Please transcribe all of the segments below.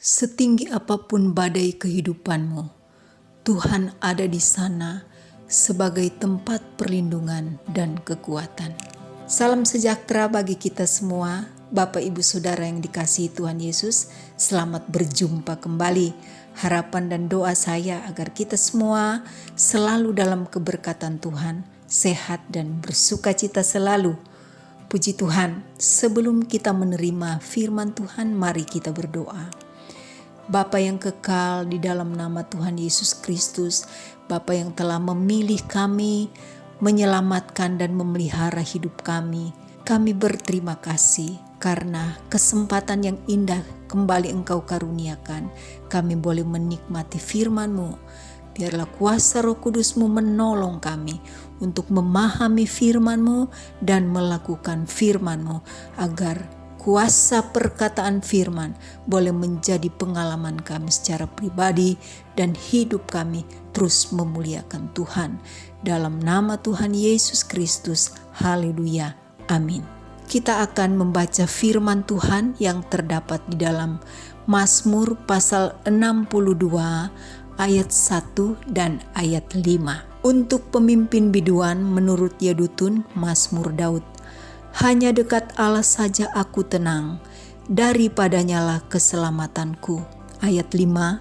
Setinggi apapun badai kehidupanmu, Tuhan ada di sana sebagai tempat perlindungan dan kekuatan. Salam sejahtera bagi kita semua, Bapak Ibu Saudara yang dikasihi Tuhan Yesus. Selamat berjumpa kembali. Harapan dan doa saya agar kita semua selalu dalam keberkatan Tuhan, sehat dan bersukacita selalu. Puji Tuhan, sebelum kita menerima firman Tuhan, mari kita berdoa. Bapa yang kekal, di dalam nama Tuhan Yesus Kristus, Bapa yang telah memilih kami, menyelamatkan dan memelihara hidup kami berterima kasih karena kesempatan yang indah kembali Engkau karuniakan. Kami boleh menikmati firman-Mu. Biarlah kuasa Roh Kudus-Mu menolong kami untuk memahami firman-Mu dan melakukan firman-Mu, agar kuasa perkataan firman boleh menjadi pengalaman kami secara pribadi dan hidup kami terus memuliakan Tuhan. Dalam nama Tuhan Yesus Kristus, haleluya, amin. Kita akan membaca firman Tuhan yang terdapat di dalam Mazmur pasal 62 ayat 1 dan ayat 5. Untuk pemimpin biduan menurut Yedutun, Mazmur Daud. Hanya dekat Allah saja aku tenang, daripadanyalah keselamatanku. Ayat 5.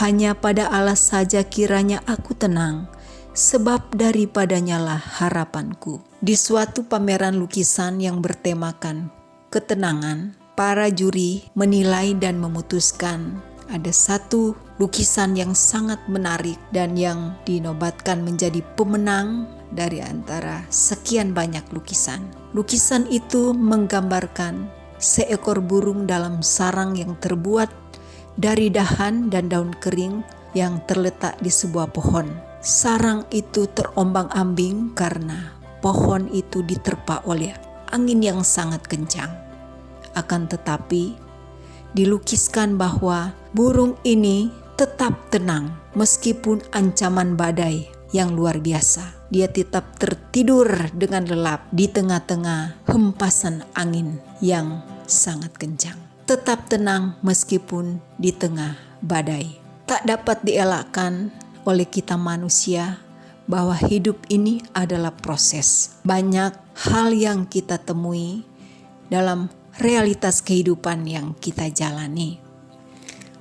Hanya pada Allah saja kiranya aku tenang, sebab daripadanyalah harapanku. Di suatu pameran lukisan yang bertemakan ketenangan, para juri menilai dan memutuskan ada satu lukisan yang sangat menarik dan yang dinobatkan menjadi pemenang dari antara sekian banyak lukisan. Lukisan itu menggambarkan seekor burung dalam sarang yang terbuat dari dahan dan daun kering yang terletak di sebuah pohon. Sarang itu terombang-ambing karena pohon itu diterpa oleh angin yang sangat kencang. Akan tetapi dilukiskan bahwa burung ini tetap tenang meskipun ancaman badai yang luar biasa. Dia tetap tertidur dengan lelap di tengah-tengah hempasan angin yang sangat kencang. Tetap tenang meskipun di tengah badai. Tak dapat dielakkan oleh kita manusia bahwa hidup ini adalah proses. Banyak hal yang kita temui dalam realitas kehidupan yang kita jalani.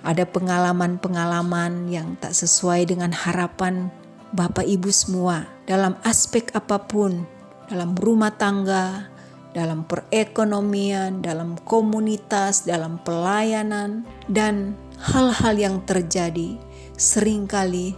Ada pengalaman-pengalaman yang tak sesuai dengan harapan Bapak Ibu semua dalam aspek apapun, dalam rumah tangga, dalam perekonomian, dalam komunitas, dalam pelayanan, dan hal-hal yang terjadi seringkali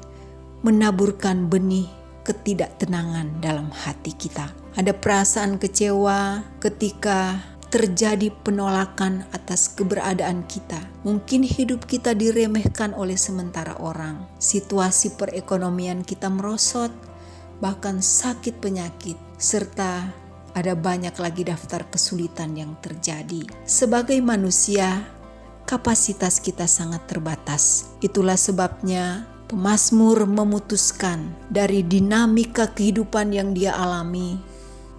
menaburkan benih ketidaktenangan dalam hati kita. Ada perasaan kecewa ketika terjadi penolakan atas keberadaan kita. Mungkin hidup kita diremehkan oleh sementara orang. Situasi perekonomian kita merosot, bahkan sakit penyakit, serta ada banyak lagi daftar kesulitan yang terjadi. Sebagai manusia, kapasitas kita sangat terbatas. Itulah sebabnya pemazmur memutuskan dari dinamika kehidupan yang dia alami,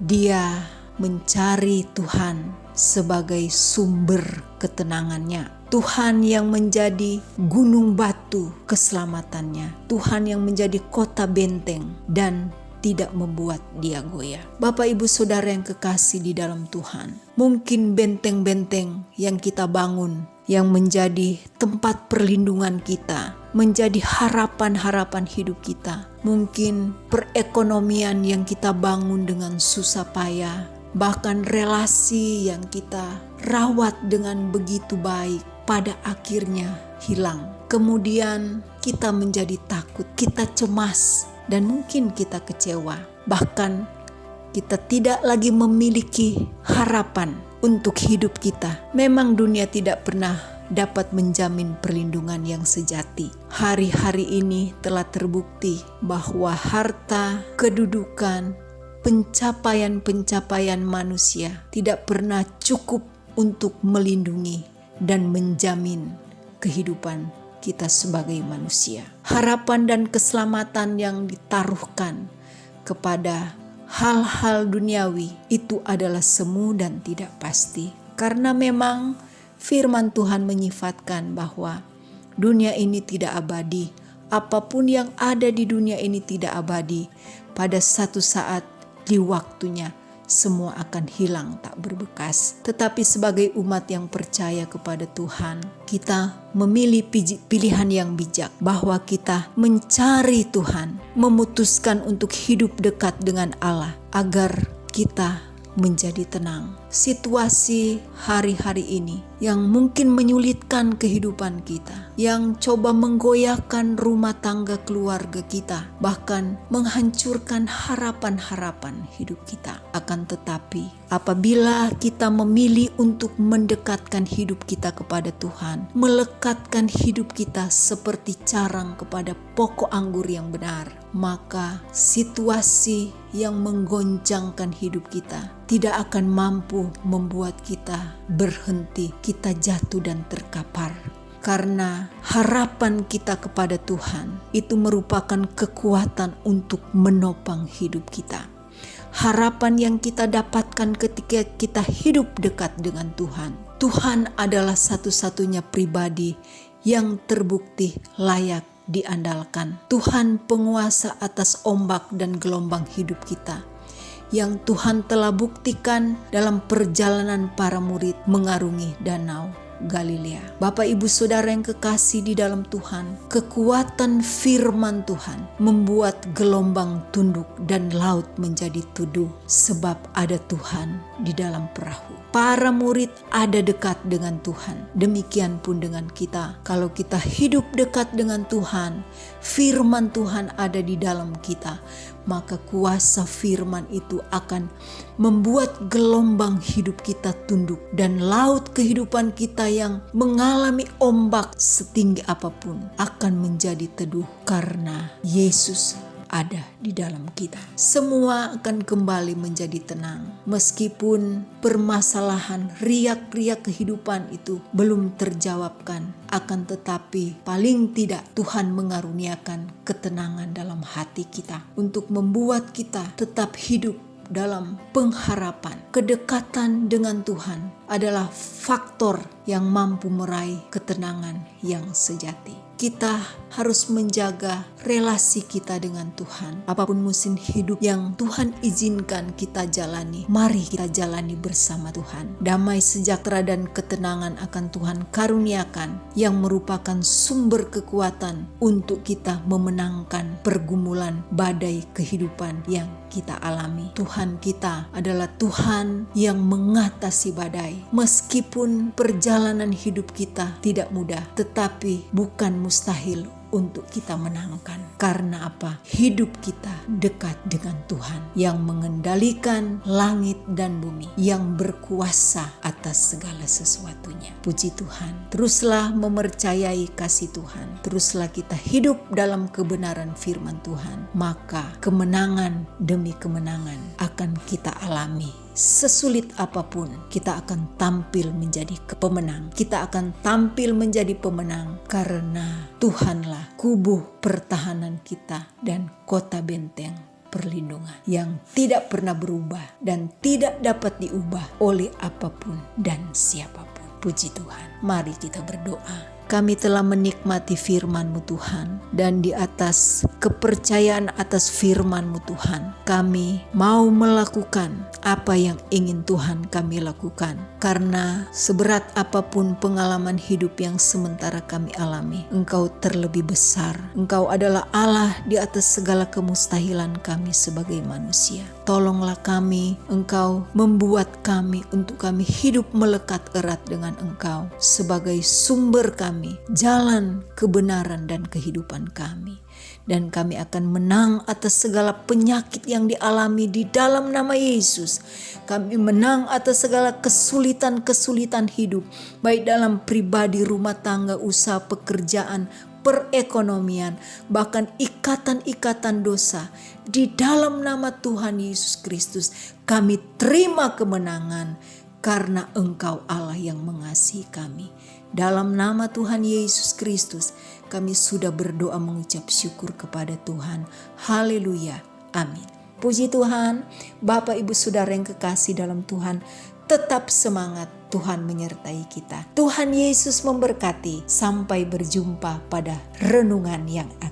dia mencari Tuhan sebagai sumber ketenangannya. Tuhan yang menjadi gunung batu keselamatannya. Tuhan yang menjadi kota benteng dan tidak membuat dia goyah. Bapak Ibu Saudara yang kekasih di dalam Tuhan, mungkin benteng-benteng yang kita bangun yang menjadi tempat perlindungan kita, menjadi harapan-harapan hidup kita. Mungkin perekonomian yang kita bangun dengan susah payah, bahkan relasi yang kita rawat dengan begitu baik, pada akhirnya hilang. Kemudian kita menjadi takut, kita cemas, dan mungkin kita kecewa. Bahkan kita tidak lagi memiliki harapan untuk hidup kita. Memang dunia tidak pernah dapat menjamin perlindungan yang sejati. Hari-hari ini telah terbukti bahwa harta, kedudukan, pencapaian-pencapaian manusia tidak pernah cukup untuk melindungi dan menjamin kehidupan kita sebagai manusia. Harapan dan keselamatan yang ditaruhkan kepada hal-hal duniawi itu adalah semu dan tidak pasti. Karena memang Firman Tuhan menyifatkan bahwa dunia ini tidak abadi. Apapun yang ada di dunia ini tidak abadi. Pada satu saat di waktunya semua akan hilang tak berbekas. Tetapi sebagai umat yang percaya kepada Tuhan, kita memilih pilihan yang bijak bahwa kita mencari Tuhan, memutuskan untuk hidup dekat dengan Allah agar kita menjadi tenang. Situasi hari-hari ini yang mungkin menyulitkan kehidupan kita, yang coba menggoyahkan rumah tangga keluarga kita, bahkan menghancurkan harapan-harapan hidup kita. Akan tetapi, apabila kita memilih untuk mendekatkan hidup kita kepada Tuhan, melekatkan hidup kita seperti carang kepada pokok anggur yang benar, maka situasi yang menggoncangkan hidup kita tidak akan mampu membuat kita berhenti, kita jatuh dan terkapar. Karena harapan kita kepada Tuhan itu merupakan kekuatan untuk menopang hidup kita. Harapan yang kita dapatkan ketika kita hidup dekat dengan Tuhan. Tuhan adalah satu-satunya pribadi yang terbukti layak diandalkan. Tuhan penguasa atas ombak dan gelombang hidup kita, yang Tuhan telah buktikan dalam perjalanan para murid mengarungi danau Galilea. Bapak Ibu Saudara yang kekasih di dalam Tuhan, kekuatan firman Tuhan membuat gelombang tunduk dan laut menjadi teduh sebab ada Tuhan di dalam perahu. Para murid ada dekat dengan Tuhan. Demikian pun dengan kita. Kalau kita hidup dekat dengan Tuhan, firman Tuhan ada di dalam kita, maka kuasa firman itu akan membuat gelombang hidup kita tunduk, dan laut kehidupan kita yang mengalami ombak setinggi apapun akan menjadi teduh karena Yesus ada di dalam kita. Semua akan kembali menjadi tenang. Meskipun permasalahan riak-riak kehidupan itu belum terjawabkan, akan tetapi paling tidak Tuhan mengaruniakan ketenangan dalam hati kita untuk membuat kita tetap hidup dalam pengharapan. Kedekatan dengan Tuhan adalah faktor yang mampu meraih ketenangan yang sejati. Kita harus menjaga relasi kita dengan Tuhan. Apapun musim hidup yang Tuhan izinkan kita jalani, mari kita jalani bersama Tuhan. Damai sejahtera dan ketenangan akan Tuhan karuniakan, yang merupakan sumber kekuatan untuk kita memenangkan pergumulan badai kehidupan yang kita alami. Tuhan kita adalah Tuhan yang mengatasi badai. Meskipun perjalanan hidup kita tidak mudah, tetapi bukan mustahil untuk kita menangkan. Karena apa? Hidup kita dekat dengan Tuhan yang mengendalikan langit dan bumi, yang berkuasa atas segala sesuatunya. Puji Tuhan. Teruslah memercayai kasih Tuhan. Teruslah kita hidup dalam kebenaran firman Tuhan. Maka kemenangan demi kemenangan akan kita alami. Sesulit apapun, kita akan tampil menjadi pemenang. Kita akan tampil menjadi pemenang karena Tuhanlah kubu pertahanan kita dan kota benteng perlindungan yang tidak pernah berubah dan tidak dapat diubah oleh apapun dan siapapun. Puji Tuhan. Mari kita berdoa. Kami telah menikmati firman-Mu Tuhan, dan di atas kepercayaan atas firman-Mu Tuhan, kami mau melakukan apa yang ingin Tuhan kami lakukan. Karena seberat apapun pengalaman hidup yang sementara kami alami, Engkau terlebih besar. Engkau adalah Allah di atas segala kemustahilan kami sebagai manusia. Tolonglah kami, Engkau membuat kami untuk kami hidup melekat erat dengan Engkau sebagai sumber kami, jalan kebenaran dan kehidupan kami. Dan kami akan menang atas segala penyakit yang dialami di dalam nama Yesus. Kami menang atas segala kesulitan-kesulitan hidup, baik dalam pribadi, rumah tangga, usaha, pekerjaan, perekonomian, bahkan ikatan-ikatan dosa. Di dalam nama Tuhan Yesus Kristus, kami terima kemenangan karena Engkau Allah yang mengasihi kami. Dalam nama Tuhan Yesus Kristus, kami sudah berdoa mengucap syukur kepada Tuhan. Haleluya. Amin. Puji Tuhan. Bapak Ibu Saudara yang kekasih dalam Tuhan, tetap semangat, Tuhan menyertai kita. Tuhan Yesus memberkati. Sampai berjumpa pada renungan yang akan